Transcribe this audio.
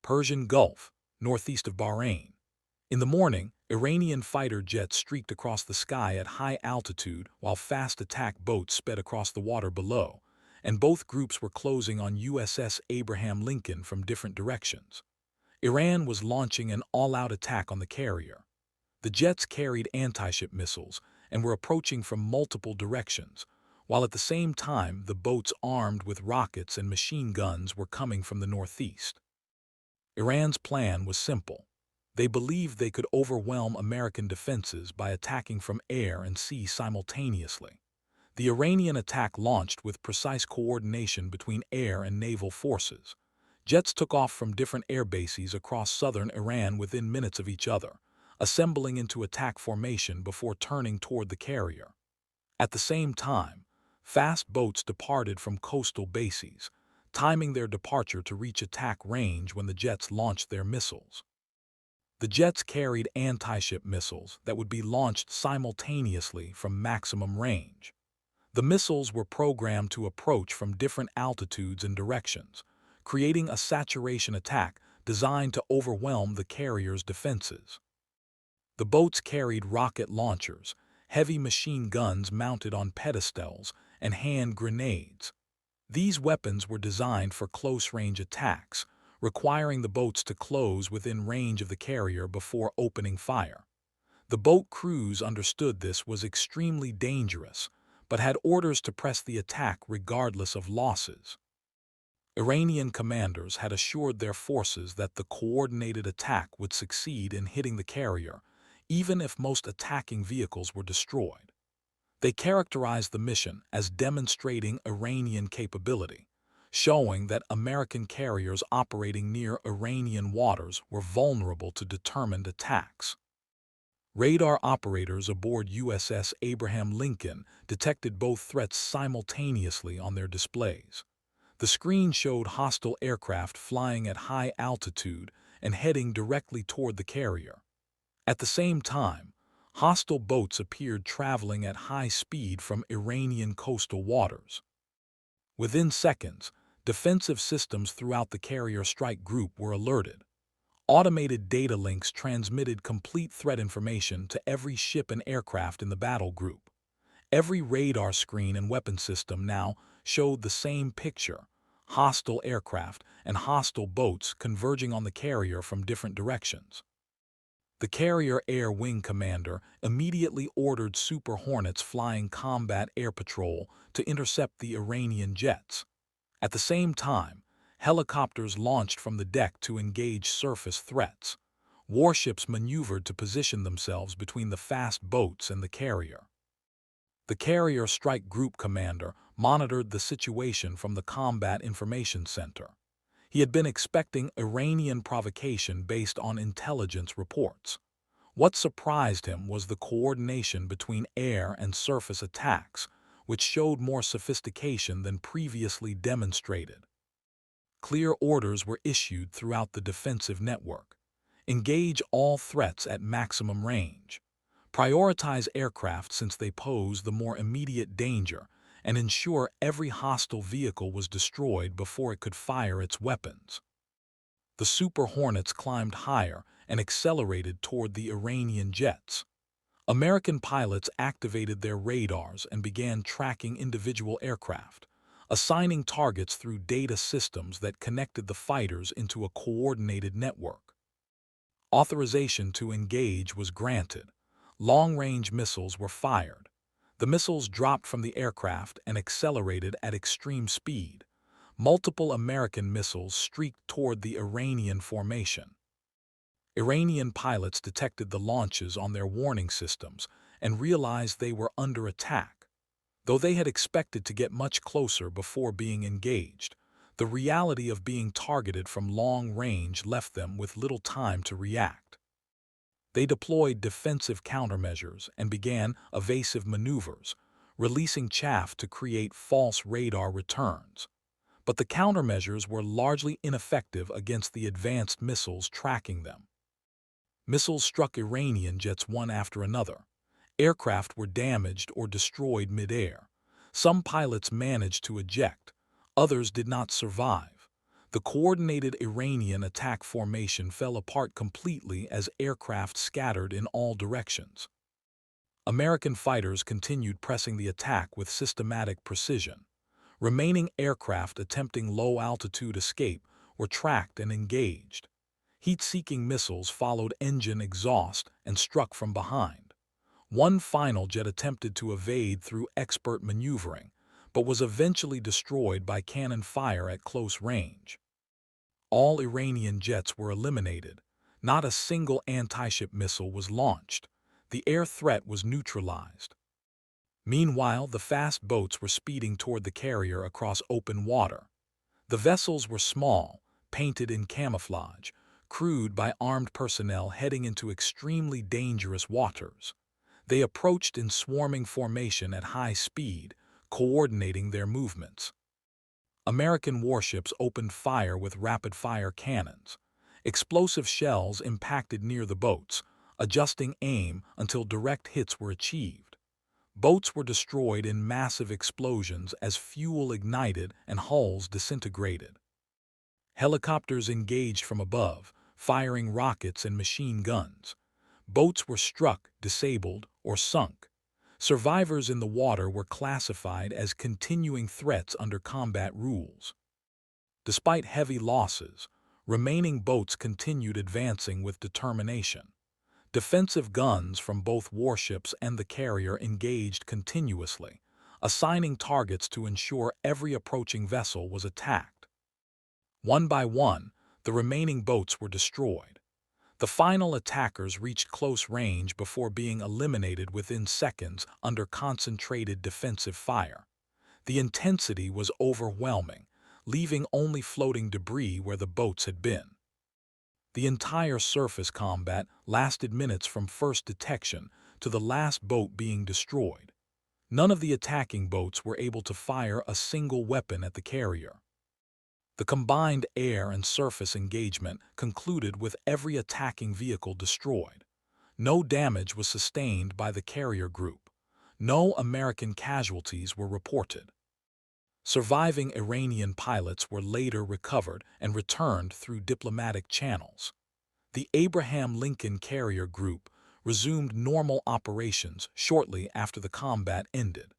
Persian Gulf, northeast of Bahrain. In the morning, Iranian fighter jets streaked across the sky at high altitude while fast attack boats sped across the water below, and both groups were closing on USS Abraham Lincoln from different directions. Iran was launching an all-out attack on the carrier. The jets carried anti-ship missiles and were approaching from multiple directions, while at the same time the boats armed with rockets and machine guns were coming from the northeast. Iran's plan was simple. They believed they could overwhelm American defenses by attacking from air and sea simultaneously. The Iranian attack launched with precise coordination between air and naval forces. Jets took off from different air bases across southern Iran within minutes of each other, assembling into attack formation before turning toward the carrier. At the same time, fast boats departed from coastal bases, timing their departure to reach attack range when the jets launched their missiles. The jets carried anti-ship missiles that would be launched simultaneously from maximum range. The missiles were programmed to approach from different altitudes and directions, creating a saturation attack designed to overwhelm the carrier's defenses. The boats carried rocket launchers, heavy machine guns mounted on pedestals, and hand grenades. These weapons were designed for close-range attacks, requiring the boats to close within range of the carrier before opening fire. The boat crews understood this was extremely dangerous, but had orders to press the attack regardless of losses. Iranian commanders had assured their forces that the coordinated attack would succeed in hitting the carrier, even if most attacking vehicles were destroyed. They characterized the mission as demonstrating Iranian capability, showing that American carriers operating near Iranian waters were vulnerable to determined attacks. Radar operators aboard USS Abraham Lincoln detected both threats simultaneously on their displays. The screen showed hostile aircraft flying at high altitude and heading directly toward the carrier. At the same time, hostile boats appeared traveling at high speed from Iranian coastal waters. Within seconds, defensive systems throughout the carrier strike group were alerted. Automated data links transmitted complete threat information to every ship and aircraft in the battle group. Every radar screen and weapon system now showed the same picture: hostile aircraft and hostile boats converging on the carrier from different directions. The carrier air wing commander immediately ordered Super Hornets flying combat air patrol to intercept the Iranian jets. At the same time, helicopters launched from the deck to engage surface threats. Warships maneuvered to position themselves between the fast boats and the carrier. The carrier strike group commander monitored the situation from the Combat Information Center. He had been expecting Iranian provocation based on intelligence reports. What surprised him was the coordination between air and surface attacks, which showed more sophistication than previously demonstrated. Clear orders were issued throughout the defensive network. Engage all threats at maximum range. Prioritize aircraft since they pose the more immediate danger, and ensure every hostile vehicle was destroyed before it could fire its weapons. The Super Hornets climbed higher and accelerated toward the Iranian jets. American pilots activated their radars and began tracking individual aircraft, assigning targets through data systems that connected the fighters into a coordinated network. Authorization to engage was granted. Long-range missiles were fired. The missiles dropped from the aircraft and accelerated at extreme speed. Multiple American missiles streaked toward the Iranian formation. Iranian pilots detected the launches on their warning systems and realized they were under attack. Though they had expected to get much closer before being engaged, the reality of being targeted from long range left them with little time to react. They deployed defensive countermeasures and began evasive maneuvers, releasing chaff to create false radar returns. But the countermeasures were largely ineffective against the advanced missiles tracking them. Missiles struck Iranian jets one after another. Aircraft were damaged or destroyed mid-air. Some pilots managed to eject. Others did not survive. The coordinated Iranian attack formation fell apart completely as aircraft scattered in all directions. American fighters continued pressing the attack with systematic precision. Remaining aircraft attempting low-altitude escape were tracked and engaged. Heat-seeking missiles followed engine exhaust and struck from behind. One final jet attempted to evade through expert maneuvering, but was eventually destroyed by cannon fire at close range. All Iranian jets were eliminated. Not a single anti-ship missile was launched. The air threat was neutralized. Meanwhile, the fast boats were speeding toward the carrier across open water. The vessels were small, painted in camouflage, crewed by armed personnel heading into extremely dangerous waters. They approached in swarming formation at high speed, coordinating their movements. American warships opened fire with rapid-fire cannons. Explosive shells impacted near the boats, adjusting aim until direct hits were achieved. Boats were destroyed in massive explosions as fuel ignited and hulls disintegrated. Helicopters engaged from above, firing rockets and machine guns. Boats were struck, disabled, or sunk. Survivors in the water were classified as continuing threats under combat rules. Despite heavy losses, remaining boats continued advancing with determination. Defensive guns from both warships and the carrier engaged continuously, assigning targets to ensure every approaching vessel was attacked. One by one, the remaining boats were destroyed. The final attackers reached close range before being eliminated within seconds under concentrated defensive fire. The intensity was overwhelming, leaving only floating debris where the boats had been. The entire surface combat lasted minutes from first detection to the last boat being destroyed. None of the attacking boats were able to fire a single weapon at the carrier. The combined air and surface engagement concluded with every attacking vehicle destroyed. No damage was sustained by the carrier group. No American casualties were reported. Surviving Iranian pilots were later recovered and returned through diplomatic channels. The Abraham Lincoln carrier group resumed normal operations shortly after the combat ended.